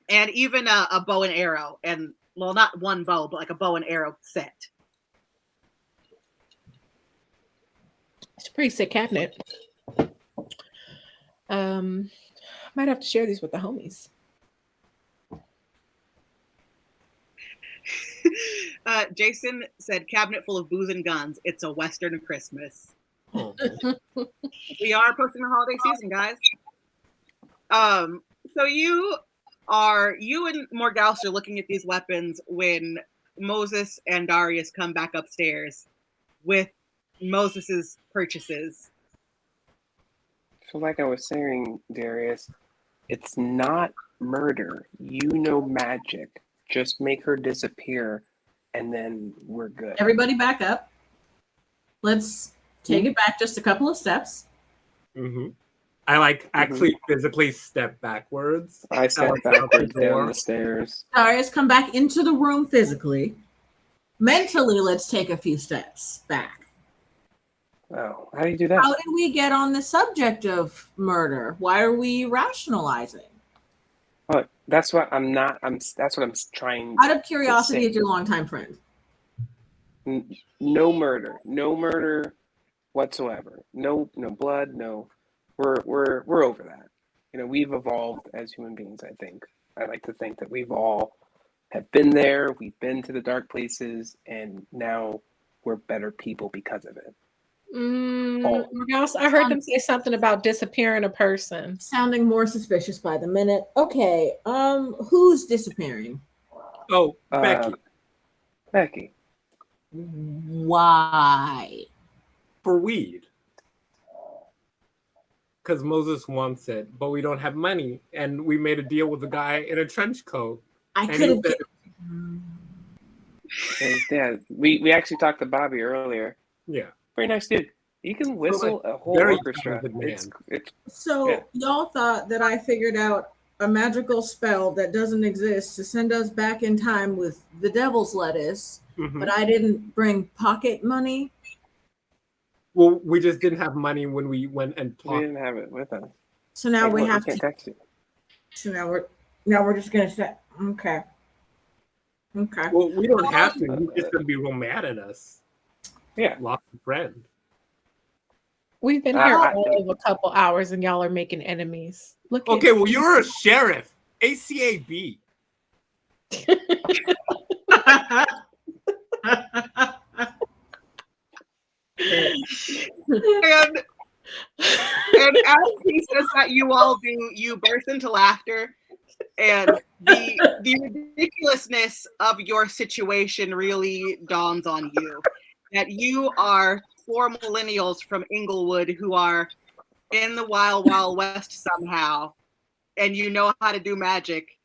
And even a bow and arrow. And, well, not 1 bow, but like a bow and arrow set. It's a pretty sick cabinet. Might have to share these with the homies. Jason said, "Cabinet full of booze and guns. It's a Western Christmas." Oh. We are approaching the holiday season, guys. So you and Morgause are looking at these weapons when Moses and Darius come back upstairs with Moses's purchases. So like I was saying, Darius, it's not murder. You know magic. Just make her disappear, and then we're good. Everybody back up. Let's take it back just a couple of steps. Mm-hmm. I like actually physically step backwards. I step backwards down the stairs. Darius, come back into the room physically. Mentally, let's take a few steps back. Oh, how do you do that? How did we get on the subject of murder? Why are we rationalizing? Oh, that's what I'm not. That's what I'm trying. Out of curiosity, is your longtime friend? No murder whatsoever. No blood. No, we're over that. You know, we've evolved as human beings. I think. I like to think that we've all have been there. We've been to the dark places, and now we're better people because of it. I heard them say something about disappearing a person. Sounding more suspicious by the minute. Okay, who's disappearing? Oh, Becky. Becky. Why? For weed. Because Moses wants it, but we don't have money, and we made a deal with a guy in a trench coat. I could have. Yeah, we actually talked to Bobby earlier. Yeah. Very nice dude. He can whistle a whole orchestra. Y'all thought that I figured out a magical spell that doesn't exist to send us back in time with the devil's lettuce, but I didn't bring pocket money. Well, we just didn't have money when we went and talked. We didn't have it with us. So now we have to text you. So now we're just gonna say okay. Okay. Well, we don't have to. You're just gonna be real mad at us. Yeah. Lost a friend. We've been here all of a couple hours and y'all are making enemies. Look. Okay, well, you're a sheriff. ACAB. and as he says that, you all do, you burst into laughter, and the ridiculousness of your situation really dawns on you. That you are 4 millennials from Inglewood who are in the wild, wild west somehow, and you know how to do magic,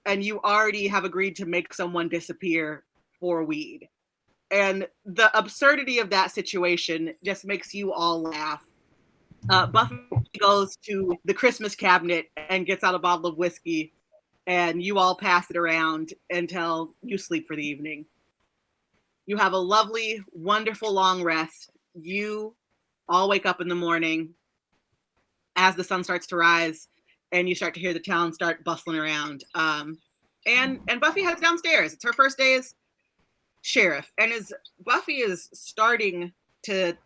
and you already have agreed to make someone disappear for weed. And the absurdity of that situation just makes you all laugh. Buffy goes to the Christmas cabinet and gets out a bottle of whiskey, and you all pass it around until you sleep for the evening. You have a lovely, wonderful long rest. You all wake up in the morning as the sun starts to rise, and you start to hear the town start bustling around. And Buffy heads downstairs. It's her first day as sheriff, and as Buffy is starting to,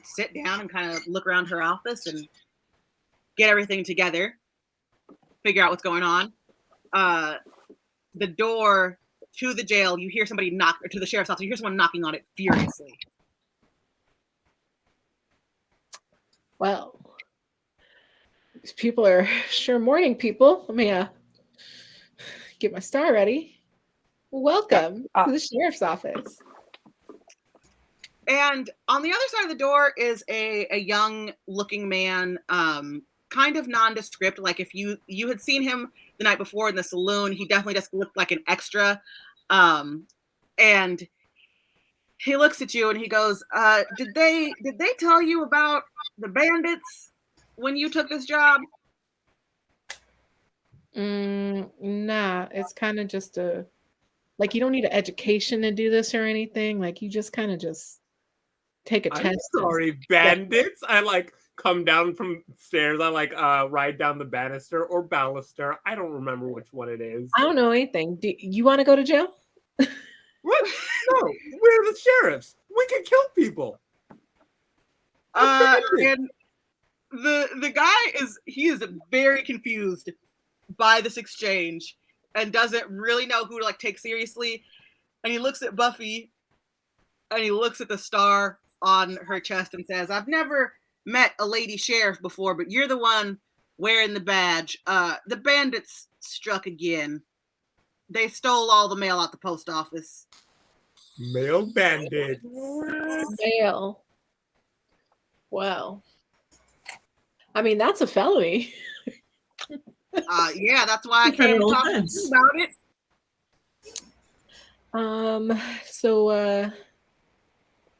sit down and kind of look around her office and get everything together, figure out what's going on, the door to the jail, you hear somebody knock, or to the sheriff's office, you hear someone knocking on it furiously. Well, these people are sure morning people. Let me get my star ready. Welcome to the sheriff's office. And on the other side of the door is a young looking man, kind of nondescript. Like if you had seen him the night before in the saloon, he definitely just looked like an extra. And he looks at you and he goes, did they tell you about the bandits when you took this job? Nah, it's kind of just you don't need an education to do this or anything. Like you just kind of just take a test. I'm sorry, bandits. I come down from stairs. I ride down the banister or baluster. I don't remember which one it is. I don't know anything. Do you want to go to jail? What? No, we're the sheriffs. We can kill people. And the guy is very confused by this exchange and doesn't really know who to take seriously. And he looks at Buffy and he looks at the star on her chest and says, I've never met a lady sheriff before, but you're the one wearing the badge. The bandits struck again. They stole all the mail out the post office. Mail bandits. Mail. Well, I mean, that's a felony. Yeah, that's why I came to talk about it.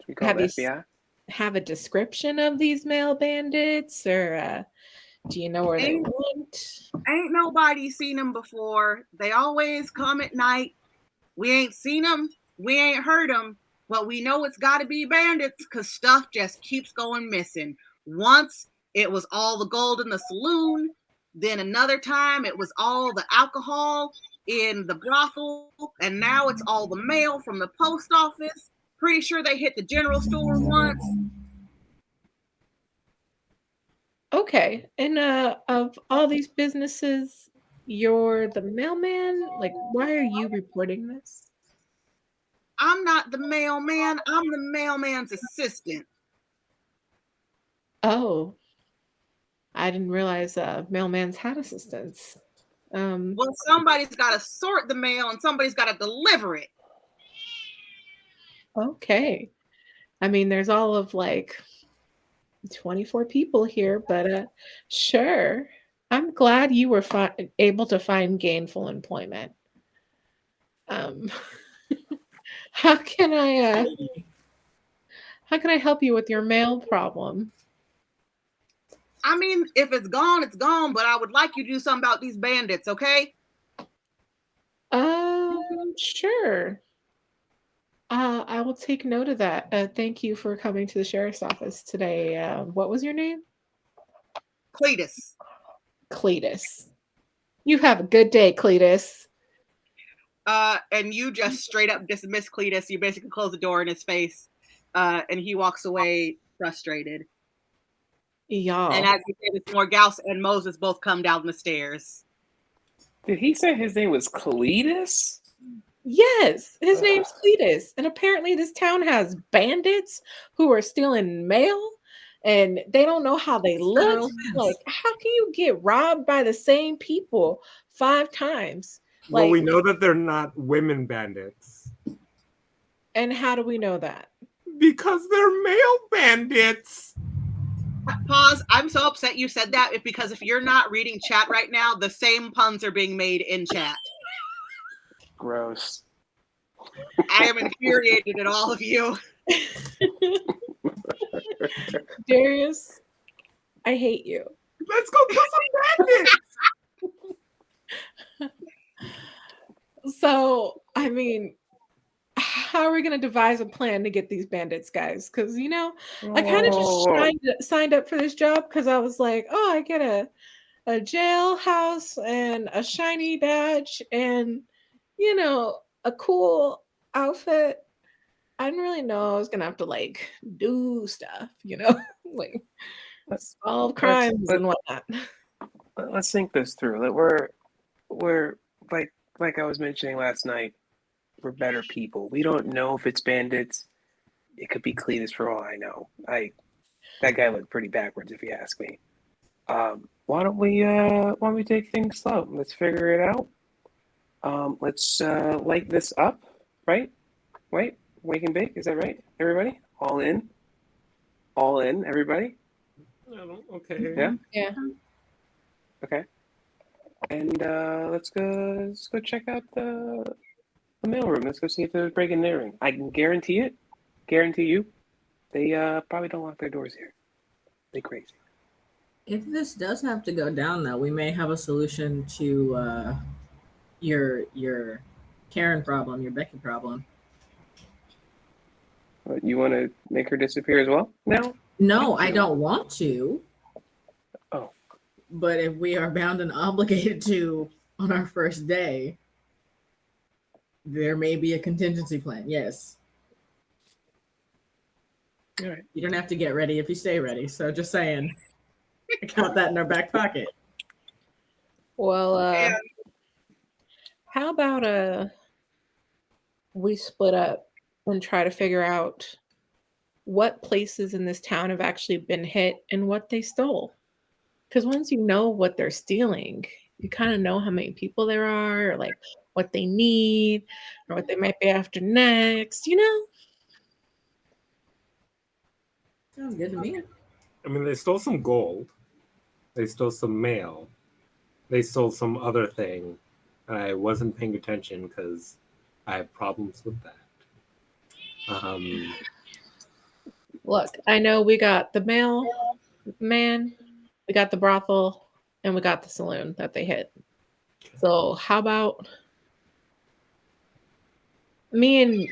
Should we call the FBI? have a description of these male bandits, or do you know where they went? Ain't nobody seen them before. They always come at night. We ain't seen them. We ain't heard them. But we know it's got to be bandits because stuff just keeps going missing. Once it was all the gold in the saloon. Then another time it was all the alcohol in the brothel. And now it's all the mail from the post office. Pretty sure they hit the general store once. Okay. And of all these businesses, you're the mailman? Like, why are you reporting this? I'm not the mailman. I'm the mailman's assistant. Oh, I didn't realize mailmans had assistants. Well, somebody's got to sort the mail and somebody's got to deliver it. Okay. I mean, there's all of like 24 people here, but sure. I'm glad you were able to find gainful employment. How can I help you with your mail problem? I mean, if it's gone, it's gone, but I would like you to do something about these bandits, okay? Sure. I will take note of that. Thank you for coming to the sheriff's office today. What was your name? Cletus. Cletus. You have a good day, Cletus. And you just straight up dismiss Cletus. You basically close the door in his face, and he walks away frustrated. Y'all. And as you say this more, Gauss and Moses both come down the stairs. Did he say his name was Cletus? Yes, his name's Cletus. And apparently this town has bandits who are stealing mail and they don't know how they look. Like, how can you get robbed by the same people 5 times? Well, we know that they're not women bandits. And how do we know that? Because they're male bandits. Pause. I'm so upset you said that because if you're not reading chat right now, the same puns are being made in chat. Gross. I am infuriated at all of you. Darius, I hate you. Let's go kill some bandits. So, I mean, how are we going to devise a plan to get these bandits, guys? Because, you know, I kind of just signed up for this job because I was like, oh, I get a jailhouse and a shiny badge and, you know, a cool outfit. I didn't really know I was going to have to, like, do stuff, you know, like solve crimes and whatnot. Let's think this through. That we're like I was mentioning last night, we're better people. We don't know if it's bandits. It could be Cletus for all I know. That guy looked pretty backwards if you ask me. Why don't we take things slow? Let's figure it out. Let's light this up, right? Wait, wake and bake. Is that right? Everybody, all in, everybody. Okay. Yeah. Yeah. Okay. And let's go check out the mailroom. Let's go see if there's break and entering. I can guarantee you, they probably don't lock their doors here. They crazy. If this does have to go down, though, we may have a solution to your Karen problem, your Becky problem. You want to make her disappear as well now? No, I don't want to. Oh. But if we are bound and obligated to on our first day, there may be a contingency plan. Yes. All right. You don't have to get ready if you stay ready. So just saying, I got that in our back pocket. Well, how about we split up and try to figure out what places in this town have actually been hit and what they stole. Because once you know what they're stealing, you kind of know how many people there are, or like what they need, or what they might be after next, you know? Sounds good to me. I mean, they stole some gold. They stole some mail. They stole some other thing. I wasn't paying attention because I have problems with that. Look, I know we got the mailman, we got the brothel, and we got the saloon that they hit. So how about me and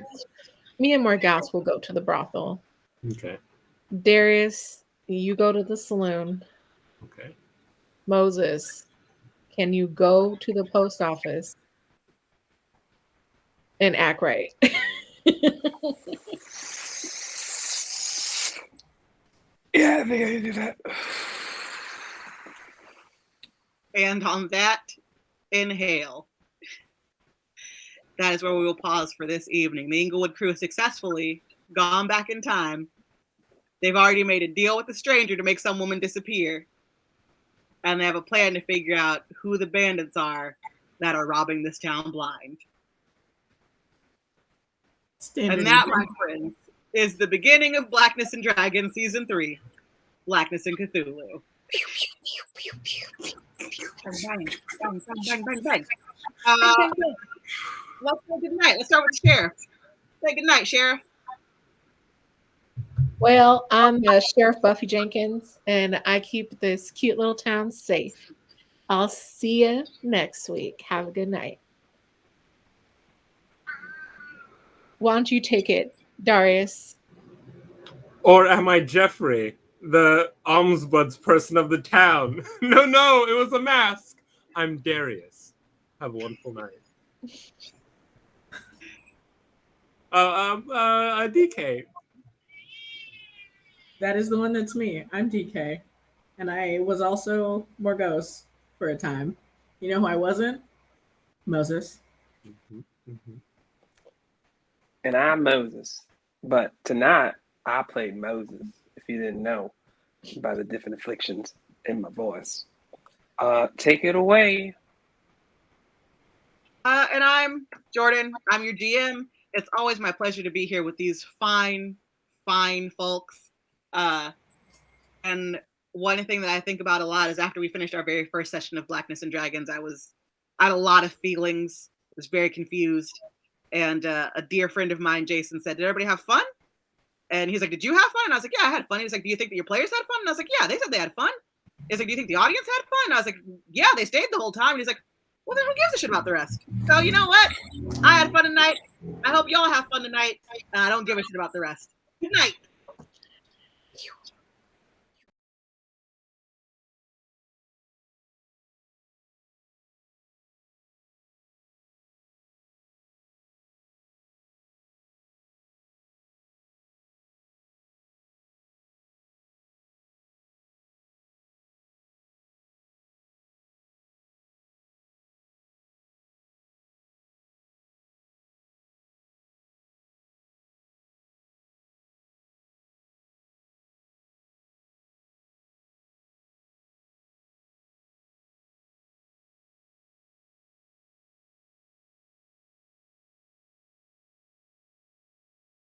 Morgas will go to the brothel. Okay. Darius, you go to the saloon. Okay. Moses, can you go to the post office and act right? Yeah, I think I can do that. And on that, inhale. That is where we will pause for this evening. The Inglewood crew has successfully gone back in time. They've already made a deal with the stranger to make some woman disappear. And they have a plan to figure out who the bandits are that are robbing this town blind. And that, my friends, is the beginning of Blackness and Dragons Season 3, Blackness and Cthulhu. Bang, bang, bang, bang, bang. Let's say good night. Let's start with the sheriff. Say good night, Sheriff. Well, I'm Sheriff Buffy Jenkins, and I keep this cute little town safe. I'll see you next week. Have a good night. Why don't you take it, Darius? Or am I Jeffrey, the almsbuds person of the town? No, it was a mask. I'm Darius. Have a wonderful night. DK. That is the one that's me. I'm DK. And I was also Morgos for a time. You know who I wasn't? Moses. Mm-hmm, mm-hmm. And I'm Moses. But tonight, I played Moses, if you didn't know, by the different inflections in my voice. Take it away. And I'm Jordan. I'm your GM. It's always my pleasure to be here with these fine folks. And one thing that I think about a lot is after we finished our very first session of Blackness and Dragons, I had a lot of feelings. I was very confused. And a dear friend of mine, Jason, said, "Did everybody have fun?" And he's like, "Did you have fun?" And I was like, "Yeah, I had fun." He was like, "Do you think that your players had fun?" And I was like, "Yeah, they said they had fun." He's like, "Do you think the audience had fun?" And I was like, "Yeah, they stayed the whole time." And he's like, "Well, then who gives a shit about the rest?" So you know what? I had fun tonight. I hope y'all have fun tonight. I don't give a shit about the rest. Good night.